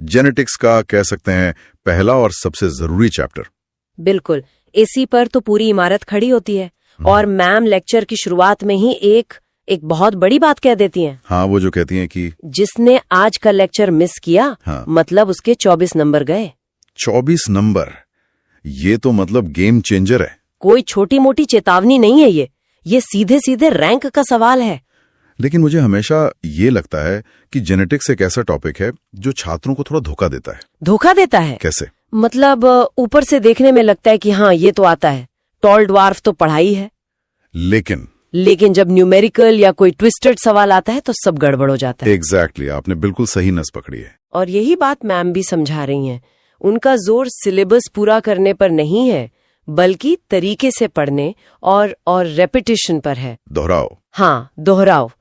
Genetics का कह सकते हैं पहला और सबसे जरूरी चैप्टर। बिल्कुल, इसी पर तो पूरी इमारत खड़ी होती है। और मैम लेक्चर की शुरुआत में ही एक बहुत बड़ी बात कह देती हैं। हाँ, वो जो कहती हैं कि जिसने आज का लेक्चर मिस किया, हाँ, मतलब उसके 24 नंबर गए। 24 नंबर, ये तो मतलब गेम चेंजर है। कोई छोटी मोटी चेतावनी नहीं है ये सीधे सीधे रैंक का सवाल है। लेकिन मुझे हमेशा ये लगता है कि जेनेटिक्स एक ऐसा टॉपिक है जो छात्रों को थोड़ा धोखा देता है। धोखा देता है? कैसे? मतलब ऊपर से देखने में लगता है कि हाँ ये तो आता है, टॉल ड्वार्फ तो पढ़ाई है, लेकिन जब न्यूमेरिकल या कोई ट्विस्टेड सवाल आता है तो सब गड़बड़ हो जाता है। एग्जैक्टली, आपने बिल्कुल सही नस पकड़ी है। और यही बात मैम भी समझा रही हैं। उनका जोर सिलेबस पूरा करने पर नहीं है, बल्कि तरीके से पढ़ने और रेपिटेशन पर है। दोहराओ। हाँ, दोहराव।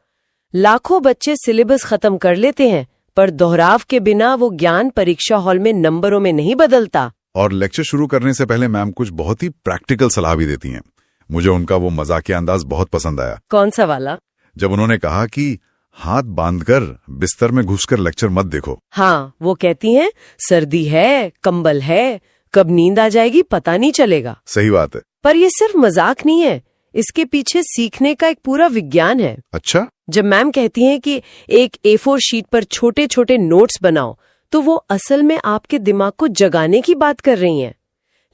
लाखों बच्चे सिलेबस खत्म कर लेते हैं, पर दोहराव के बिना वो ज्ञान परीक्षा हॉल में नंबरों में नहीं बदलता। और लेक्चर शुरू करने से पहले मैम कुछ बहुत ही प्रैक्टिकल सलाह भी देती हैं। मुझे उनका वो मजाकिया अंदाज बहुत पसंद आया। कौन सा वाला? जब उन्होंने कहा कि हाथ बांधकर बिस्तर में घुसकर लेक्चर मत देखो। हाँ, वो कहती हैं सर्दी है, कंबल है, कब नींद आ जाएगी पता नहीं चलेगा। सही बात है। पर ये सिर्फ मजाक नहीं है, इसके पीछे सीखने का एक पूरा विज्ञान है। अच्छा? जब मैम कहती हैं कि एक A4 शीट पर छोटे छोटे नोट्स बनाओ, तो वो असल में आपके दिमाग को जगाने की बात कर रही हैं।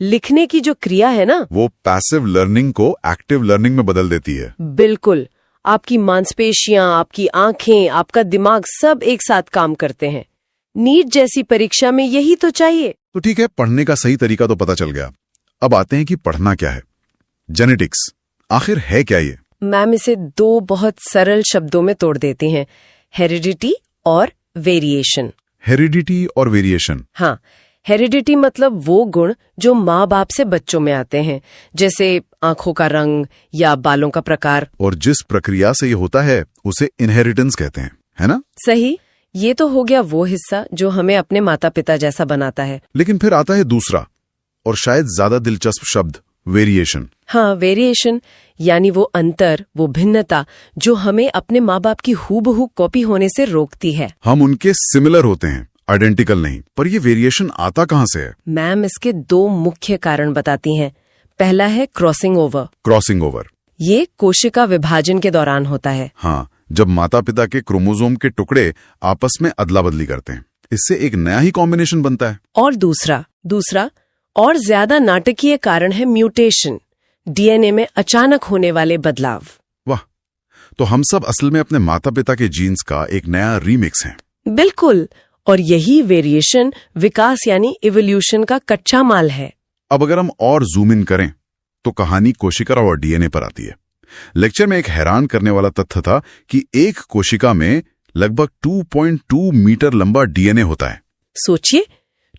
लिखने की जो क्रिया है ना, वो पैसिव लर्निंग को एक्टिव लर्निंग में बदल देती है। बिल्कुल, आपकी मांसपेशियां, आपकी आंखें, आपका दिमाग सब एक साथ काम करते हैं। नीट जैसी परीक्षा में यही तो चाहिए। तो ठीक है, पढ़ने का सही तरीका तो पता चल गया। अब आते हैं कि पढ़ना क्या है। जेनेटिक्स आखिर है क्या ये? मैम इसे दो बहुत सरल शब्दों में तोड़ देती हैं, हेरिडिटी और वेरिएशन। हेरिडिटी और वेरिएशन? हाँ, हेरिडिटी मतलब वो गुण जो माँ बाप से बच्चों में आते हैं, जैसे आंखों का रंग या बालों का प्रकार। और जिस प्रक्रिया से ये होता है उसे इनहेरिटेंस कहते हैं, है ना? सही, ये तो हो गया वो हिस्सा जो हमें अपने माता पिता जैसा बनाता है। लेकिन फिर आता है दूसरा और शायद ज्यादा दिलचस्प शब्द, वेरिएशन। हाँ, वेरिएशन यानी वो अंतर, वो भिन्नता जो हमें अपने माँ बाप की हूबहू कॉपी होने से रोकती है। हम उनके सिमिलर होते हैं, आइडेंटिकल नहीं। पर ये वेरिएशन आता कहाँ से है? मैम इसके दो मुख्य कारण बताती हैं। पहला है क्रॉसिंग ओवर। क्रॉसिंग ओवर ये कोशिका विभाजन के दौरान होता है। हाँ, जब माता पिता के क्रोमोसोम के टुकड़े आपस में अदला बदली करते हैं, इससे एक नया ही कॉम्बिनेशन बनता है। और दूसरा और ज्यादा नाटकीय कारण है म्यूटेशन, डीएनए में अचानक होने वाले बदलाव। वाह, तो हम सब असल में अपने माता पिता के जीन्स का एक नया रीमिक्स हैं। बिल्कुल, और यही वेरिएशन विकास यानी इवोल्यूशन का कच्चा माल है। अब अगर हम और जूम इन करें तो कहानी कोशिका और डीएनए पर आती है। लेक्चर में एक हैरान करने वाला तथ्य था कि एक कोशिका में लगभग 2.2 मीटर लंबा डीएनए होता है। सोचिए,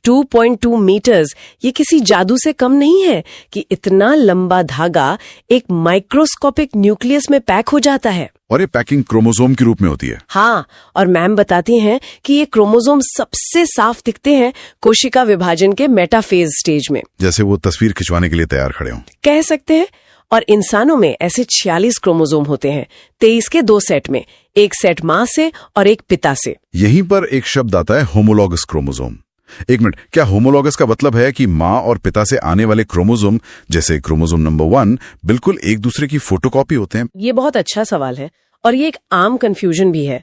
2.2 मीटर्स, ये किसी जादू से कम नहीं है कि इतना लंबा धागा एक माइक्रोस्कोपिक न्यूक्लियस में पैक हो जाता है। और ये पैकिंग क्रोमोसोम के रूप में होती है। हाँ, और मैम बताती हैं कि ये क्रोमोसोम सबसे साफ दिखते हैं कोशिका विभाजन के मेटाफेज स्टेज में। जैसे वो तस्वीर खिंचवाने के लिए तैयार खड़े हों, कह सकते हैं। और इंसानों में ऐसे 46 क्रोमोसोम होते हैं, 23 के 2 सेट में, एक सेट माँ से और एक पिता से। यहीं पर एक शब्द आता है, होमोलॉगस क्रोमोसोम। एक मिनट, क्या होमोलॉगस का मतलब है कि माँ और पिता से आने वाले क्रोमोसोम, जैसे क्रोमोसोम नंबर 1, बिल्कुल एक दूसरे की फोटोकॉपी होते हैं? ये बहुत अच्छा सवाल है और ये एक आम कंफ्यूजन भी है।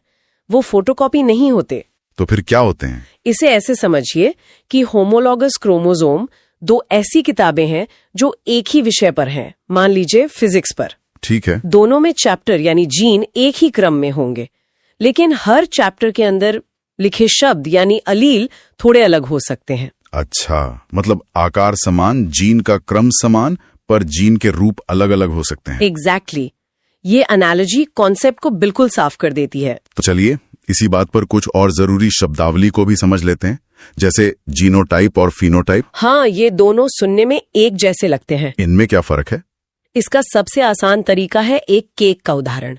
वो फोटोकॉपी नहीं होते। तो फिर क्या होते हैं? इसे ऐसे समझिए कि होमोलॉगस क्रोमोसोम दो ऐसी किताबें हैं जो एक ही विषय पर हैं, मान लीजिए फिजिक्स पर। ठीक है। दोनों में चैप्टर यानी जीन एक ही क्रम में होंगे, लेकिन हर चैप्टर के अंदर लिखे शब्द यानी अलील थोड़े अलग हो सकते हैं। अच्छा, मतलब आकार समान, जीन का क्रम समान, पर जीन के रूप अलग अलग हो सकते हैं। एग्जैक्टली, ये एनालॉजी कॉन्सेप्ट को बिल्कुल साफ कर देती है। तो चलिए इसी बात पर कुछ और जरूरी शब्दावली को भी समझ लेते हैं, जैसे जीनोटाइप और फिनोटाइप। हाँ, ये दोनों सुनने में एक जैसे लगते हैं। इनमें क्या फर्क है? इसका सबसे आसान तरीका है एक केक का उदाहरण।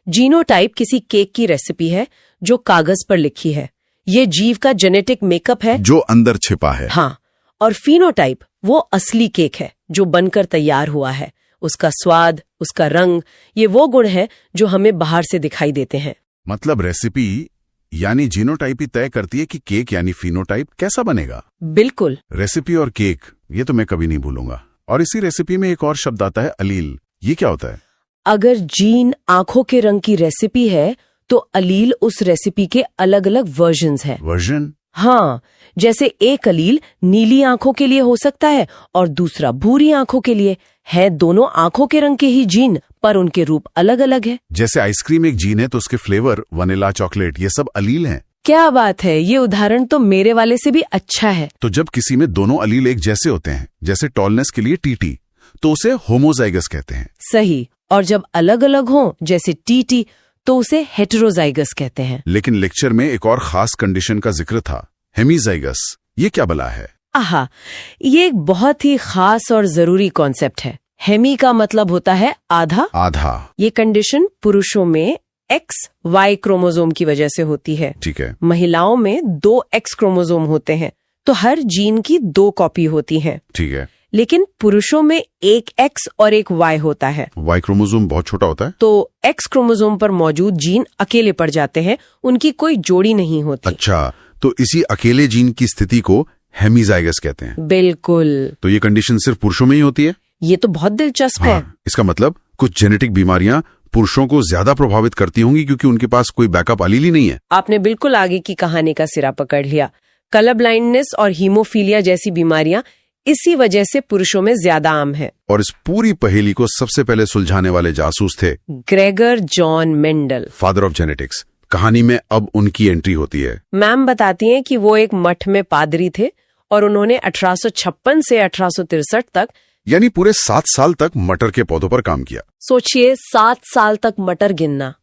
जीनोटाइप किसी केक की रेसिपी है जो कागज पर लिखी है। ये जीव का जेनेटिक मेकअप है जो अंदर छिपा है। हाँ, और फिनोटाइप वो असली केक है जो बनकर तैयार हुआ है। उसका स्वाद, उसका रंग, ये वो गुण है जो हमें बाहर से दिखाई देते हैं। मतलब रेसिपी यानी जीनोटाइप ही तय करती है कि केक यानी फिनोटाइप कैसा बनेगा। बिल्कुल। रेसिपी और केक, ये तो मैं कभी नहीं भूलूंगा। और इसी रेसिपी में एक और शब्द आता है अलील। ये क्या होता है? अगर जीन आंखों के रंग की रेसिपी है तो अलील उस रेसिपी के अलग अलग वर्जन्स हैं। वर्जन? हाँ, जैसे एक अलील नीली आंखों के लिए हो सकता है और दूसरा भूरी आंखों के लिए। है दोनों आंखों के रंग के ही जीन, पर उनके रूप अलग अलग है। जैसे आइसक्रीम एक जीन है तो उसके फ्लेवर वनीला, चॉकलेट, ये सब अलील हैं। क्या बात है, ये उदाहरण तो मेरे वाले से भी अच्छा है। तो जब किसी में दोनों अलील एक जैसे होते हैं, जैसे टॉलनेस के लिए टीटी, तो उसे होमोजाइगस कहते हैं। सही। और जब अलग अलग हों, जैसे टीटी, तो उसे हेटेरोजाइगस कहते हैं। लेकिन लेक्चर में एक और खास कंडीशन का जिक्र था, हेमीजाइगस। ये क्या बला है? आहा, ये एक बहुत ही खास और जरूरी कॉन्सेप्ट है। हेमी का मतलब होता है आधा। आधा। ये कंडीशन पुरुषों में XY क्रोमोसोम की वजह से होती है। ठीक है। महिलाओं में 2 X क्रोमोसोम होते हैं, तो हर जीन की 2 कॉपी होती हैं। ठीक है। लेकिन पुरुषों में एक X और एक Y होता है। वाई क्रोमोसोम बहुत छोटा होता है, तो X क्रोमोसोम पर मौजूद जीन अकेले पड़ जाते हैं, उनकी कोई जोड़ी नहीं होती। अच्छा, तो इसी अकेले जीन की स्थिति को हेमीजाइगस कहते हैं। बिल्कुल। तो ये कंडीशन सिर्फ पुरुषों में ही होती है? ये तो बहुत दिलचस्प है। इसका मतलब कुछ जेनेटिक बीमारियां पुरुषों को ज्यादा प्रभावित करती होंगी क्योंकि उनके पास कोई बैकअप अलील ही नहीं है। आपने बिल्कुल आगे की कहानी का सिरा पकड़ लिया। कलर ब्लाइंडनेस और हीमोफीलिया जैसी बीमारियां इसी वजह से पुरुषों में ज्यादा आम है। और इस पूरी पहेली को सबसे पहले सुलझाने वाले जासूस थे Gregor John Mendel, father of genetics. कहानी में अब उनकी एंट्री होती है। मैम बताती हैं कि वो एक मठ में पादरी थे और उन्होंने 1856 से 1863 तक, यानी पूरे 7 साल तक मटर के पौधों पर काम किया। सोचिए 7 साल तक मटर गिनना,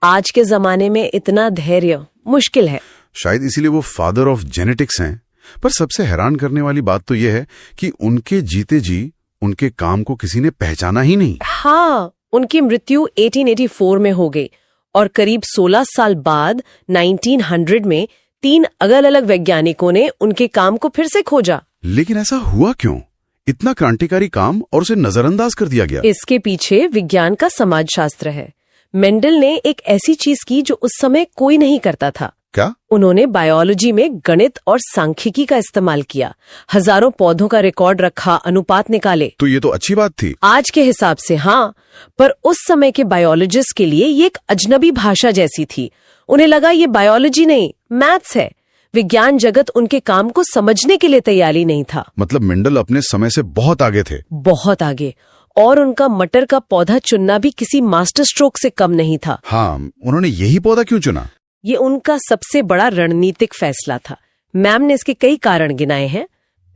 आज के जमाने में इतना धैर्य मुश्किल है। शायद इसीलिए वो फादर ऑफ जेनेटिक्स हैं। पर सबसे हैरान करने वाली बात तो यह है कि उनके जीते जी उनके काम को किसी ने पहचाना ही नहीं। हाँ, उनकी मृत्यु 1884 में हो गई और करीब 16 साल बाद 1900 में 3 अलग अलग वैज्ञानिकों ने उनके काम को फिर से खोजा। लेकिन ऐसा हुआ क्यों? इतना क्रांतिकारी काम और उसे नजरअंदाज कर दिया गया। इसके पीछे विज्ञान का समाजशास्त्र है। मेंडल ने एक ऐसी चीज की जो उस समय कोई नहीं करता था। क्या? उन्होंने बायोलॉजी में गणित और सांख्यिकी का इस्तेमाल किया। हजारों पौधों का रिकॉर्ड रखा, अनुपात निकाले। तो ये तो अच्छी बात थी। आज के हिसाब से हाँ, पर उस समय के बायोलॉजिस्ट के लिए ये एक अजनबी भाषा जैसी थी। उन्हें लगा ये बायोलॉजी नहीं, मैथ्स है। विज्ञान जगत उनके काम को समझने के लिए तैयार ही नहीं था। मतलब मेंडल अपने समय से बहुत आगे थे। बहुत आगे। और उनका मटर का पौधा चुनना भी किसी मास्टर स्ट्रोक से कम नहीं था। हाँ, उन्होंने यही पौधा क्यों चुना? ये उनका सबसे बड़ा रणनीतिक फैसला था। मैम ने इसके कई कारण गिनाए हैं।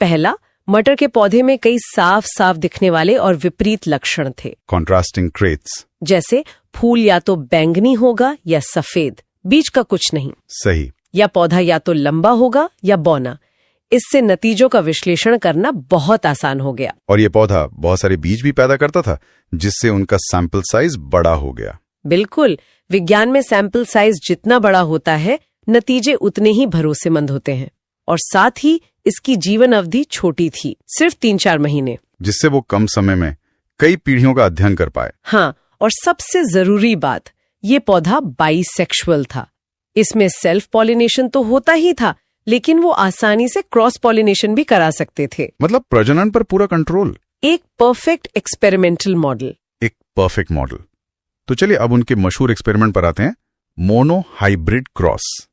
पहला, मटर के पौधे में कई साफ साफ दिखने वाले और विपरीत लक्षण थे। Contrasting traits. जैसे फूल या तो बैंगनी होगा या सफेद, बीच का कुछ नहीं। सही। या पौधा या तो लंबा होगा या बौना। इससे नतीजों का विश्लेषण करना बहुत आसान हो गया। और ये पौधा बहुत सारे बीज भी पैदा करता था, जिससे उनका सैंपल साइज बड़ा हो गया। बिल्कुल। विज्ञान में सैंपल साइज जितना बड़ा होता है, नतीजे उतने ही भरोसेमंद होते हैं। और साथ ही इसकी जीवन अवधि छोटी थी, सिर्फ 3-4 महीने, जिससे वो कम समय में कई पीढ़ियों का अध्ययन कर पाए। हाँ, और सबसे जरूरी बात, ये पौधा बाइसेक्सुअल था। इसमें सेल्फ पॉलिनेशन तो होता ही था, लेकिन वो आसानी से क्रॉस पॉलिनेशन भी करा सकते थे। मतलब प्रजनन पर पूरा कंट्रोल। एक परफेक्ट एक्सपेरिमेंटल मॉडल। एक परफेक्ट मॉडल। तो चलिए अब उनके मशहूर एक्सपेरिमेंट पर आते हैं। Mono hybrid cross.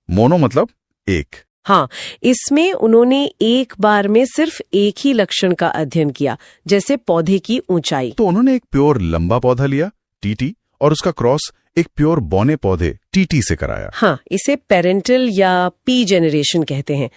मोनो मतलब एक। हाँ, इसमें उन्होंने एक बार में सिर्फ एक ही लक्षण का अध्ययन किया, जैसे पौधे की ऊंचाई। तो उन्होंने एक प्योर लंबा पौधा लिया, टीटी, और उसका क्रॉस एक प्योर बौने पौधे, टीटी, से कराया। हाँ, इसे पेरेंटल या पी जेनरेशन कहते हैं।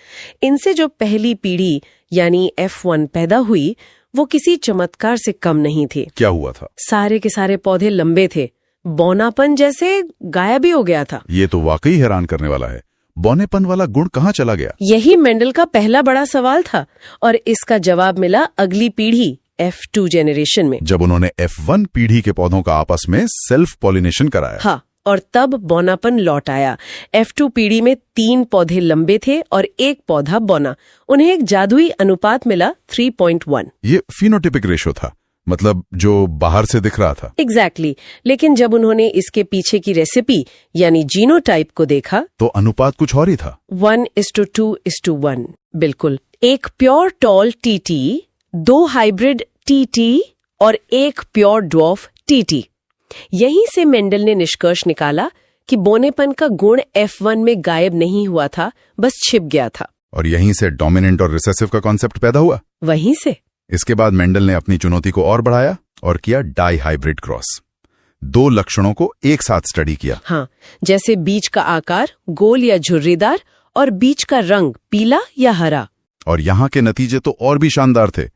इनसे जो पहली पीढ़ी यानी F1 पैदा हुई, वो किसी चमत्कार से कम नहीं थी। क्या हुआ था? सारे के सारे पौधे लंबे थे, बौनापन जैसे गायब ही हो गया था। ये तो वाकई हैरान करने वाला है। बौनेपन वाला गुण कहाँ चला गया? यही मेंडल का पहला बड़ा सवाल था, और इसका जवाब मिला अगली पीढ़ी F2 जेनरेशन में, जब उन्होंने F1 पीढ़ी के पौधों का आपस में सेल्फ पॉलिनेशन कराया। हाँ, और तब बौनापन लौट आया। F2 पीढ़ी में 3 पौधे लंबे थे और 1 पौधा बौना। उन्हें एक जादुई अनुपात मिला 3.1। ये फिनोटिपिक रेशो था, मतलब जो बाहर से दिख रहा था। एग्जैक्टली लेकिन जब उन्होंने इसके पीछे की रेसिपी यानी जीनोटाइप को देखा तो अनुपात कुछ और ही था। 1:2:1 बिल्कुल। एक pure tall TT, 2 hybrid TT और एक प्योर ड्वार्फ टीटी। यहीं से मेंडल ने निष्कर्ष निकाला कि बोनेपन का गुण F1 में गायब नहीं हुआ था, बस छिप गया था। और यहीं से डोमिनेंट और रिसेसिव का कॉन्सेप्ट पैदा हुआ। वहीं से इसके बाद मेंडल ने अपनी चुनौती को और बढ़ाया और किया डाई हाइब्रिड क्रॉस। 2 लक्षणों को एक साथ स्टडी किया। हाँ, जैसे बीज का आकार गोल या झुर्रीदार और बीज का रंग पीला या हरा। और यहाँ के नतीजे तो और भी शानदार थे।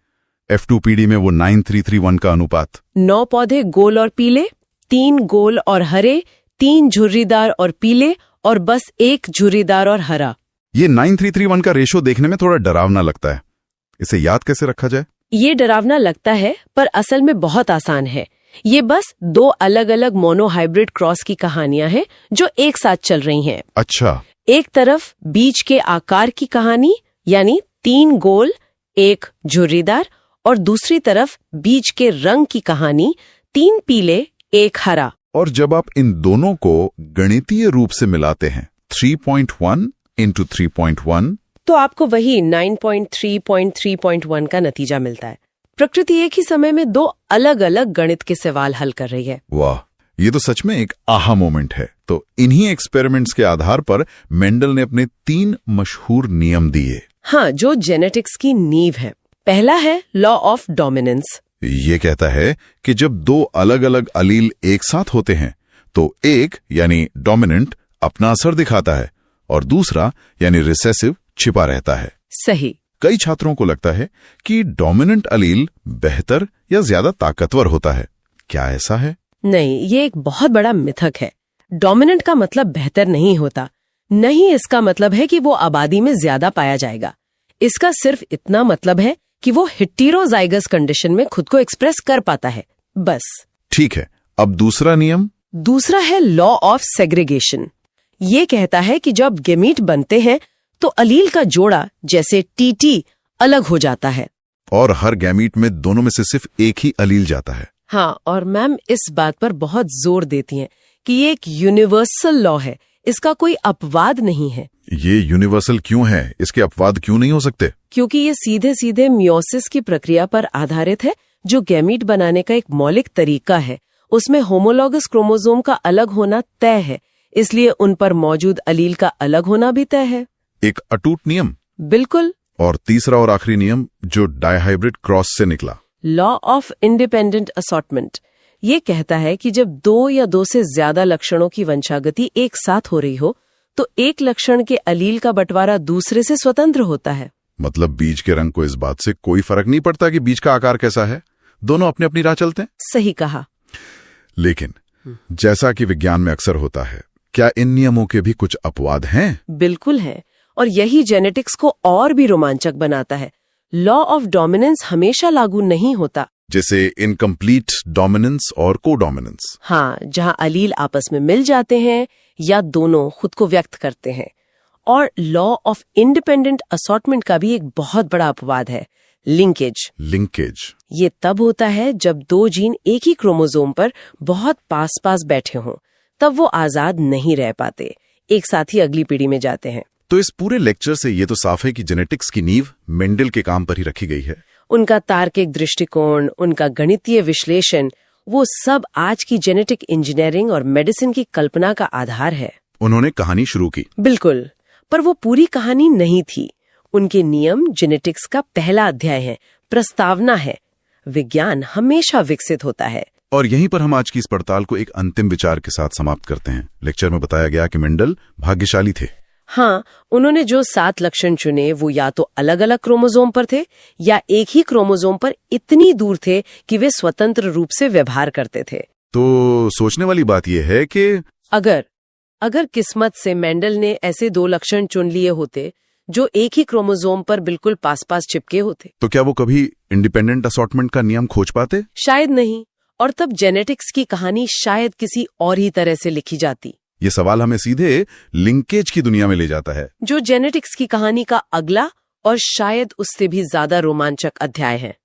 F2PD में वो 9331 का अनुपात। 9 पौधे गोल और पीले, 3 गोल और हरे, 3 झुर्रीदार और पीले और बस 1 झुर्रीदार और हरा। ये 9331 का रेशो देखने में थोड़ा डरावना लगता है। इसे याद कैसे रखा जाए? ये डरावना लगता है पर असल में बहुत आसान है। ये बस 2 अलग अलग मोनोहाइब्रिड क्रॉस की कहानियां हैं जो एक साथ चल रही हैं। अच्छा। एक तरफ बीज के आकार की कहानी यानी 3 गोल 1 झुर्रीदार और दूसरी तरफ बीज के रंग की कहानी 3 पीले 1 हरा। और जब आप इन दोनों को गणितीय रूप से मिलाते हैं 3.1 into 3.1 तो आपको वही 9.3.3.1 का नतीजा मिलता है। प्रकृति एक ही समय में 2 अलग अलग गणित के सवाल हल कर रही है। वाह, ये तो सच में एक आहा मोमेंट है। तो इन्हीं एक्सपेरिमेंट्स के आधार पर मेंडल ने अपने 3 मशहूर नियम दिए। हाँ, जो जेनेटिक्स की नींव है। पहला है लॉ ऑफ डोमिनेंस। ये कहता है कि जब 2 अलग अलग अलील एक साथ होते हैं तो एक यानी डोमिनेंट अपना असर दिखाता है और दूसरा यानी रिसेसिव छिपा रहता है। सही। कई छात्रों को लगता है कि डोमिनेंट अलील बेहतर या ज्यादा ताकतवर होता है। क्या ऐसा है? नहीं, ये एक बहुत बड़ा मिथक है। डोमिनेंट का मतलब बेहतर नहीं होता, नहीं इसका मतलब है कि वो आबादी में ज्यादा पाया जाएगा। इसका सिर्फ इतना मतलब है कि वो हेटेरोजाइगस कंडीशन में खुद को एक्सप्रेस कर पाता है, बस। ठीक है, अब दूसरा नियम। दूसरा है लॉ ऑफ सेग्रीगेशन। ये कहता है कि जब गैमीट बनते हैं तो अलील का जोड़ा जैसे टीटी अलग हो जाता है और हर गैमीट में दोनों में से सिर्फ एक ही अलील जाता है। हाँ, और मैम इस बात पर बहुत जोर देती हैं कि ये एक यूनिवर्सल लॉ है, इसका कोई अपवाद नहीं है। ये यूनिवर्सल क्यों है? इसके अपवाद क्यों नहीं हो सकते? क्योंकि ये सीधे सीधे मियोसिस की प्रक्रिया पर आधारित है, जो गैमीट बनाने का एक मौलिक तरीका है। उसमें होमोलॉगस क्रोमोसोम का अलग होना तय है, इसलिए उन पर मौजूद अलील का अलग होना भी तय है। एक अटूट नियम। बिल्कुल। और तीसरा और आखिरी नियम जो डायहाइब्रिड क्रॉस से निकला, लॉ ऑफ इंडिपेंडेंट असॉर्टमेंट। ये कहता है कि जब 2 या 2 से ज्यादा लक्षणों की वंशागति एक साथ हो रही हो तो एक लक्षण के अलील का बंटवारा दूसरे से स्वतंत्र होता है। मतलब बीज के रंग को इस बात से कोई फर्क नहीं पड़ता कि बीज का आकार कैसा है, दोनों अपनी अपनी राह चलते हैं। सही कहा। लेकिन जैसा कि विज्ञान में अक्सर होता है, क्या इन नियमों के भी कुछ अपवाद हैं? बिल्कुल है, और यही जेनेटिक्स को और भी रोमांचक बनाता है। लॉ ऑफ डोमिनेंस हमेशा लागू नहीं होता, जैसे इनकम्प्लीट डोमिनेंस और कोडोमिनेंस। हाँ, जहाँ अलील आपस में मिल जाते हैं या दोनों खुद को व्यक्त करते हैं। और लॉ ऑफ इंडिपेंडेंट असॉर्टमेंट का भी एक बहुत बड़ा अपवाद है, लिंकेज। लिंकेज ये तब होता है जब 2 जीन एक ही क्रोमोसोम पर बहुत पास पास बैठे हों, तब वो आजाद नहीं रह पाते, एक साथ ही अगली पीढ़ी में जाते हैं। तो इस पूरे लेक्चर से ये तो साफ है कि जेनेटिक्स की नींव मेंडल के काम पर ही रखी गई है। उनका तार्किक दृष्टिकोण, उनका गणितीय विश्लेषण, वो सब आज की जेनेटिक इंजीनियरिंग और मेडिसिन की कल्पना का आधार है। उन्होंने कहानी शुरू की। बिल्कुल, पर वो पूरी कहानी नहीं थी। उनके नियम जेनेटिक्स का पहला अध्याय है, प्रस्तावना है। विज्ञान हमेशा विकसित होता है। और यहीं पर हम आज की इस पड़ताल को एक अंतिम विचार के साथ समाप्त करते हैं। लेक्चर में बताया गया कि मेंडल भाग्यशाली थे। हाँ, उन्होंने जो 7 लक्षण चुने वो या तो अलग अलग क्रोमोसोम पर थे या एक ही क्रोमोसोम पर इतनी दूर थे कि वे स्वतंत्र रूप से व्यवहार करते थे। तो सोचने वाली बात यह है कि अगर किस्मत से मेंडल ने ऐसे 2 लक्षण चुन लिए होते जो एक ही क्रोमोसोम पर बिल्कुल पास पास चिपके होते, तो क्या वो कभी इंडिपेंडेंट असॉर्टमेंट का नियम खोज पाते? शायद नहीं, और तब जेनेटिक्स की कहानी शायद किसी और ही तरह से लिखी जाती। ये सवाल हमें सीधे लिंकेज की दुनिया में ले जाता है, जो जेनेटिक्स की कहानी का अगला और शायद उससे भी ज्यादा रोमांचक अध्याय है।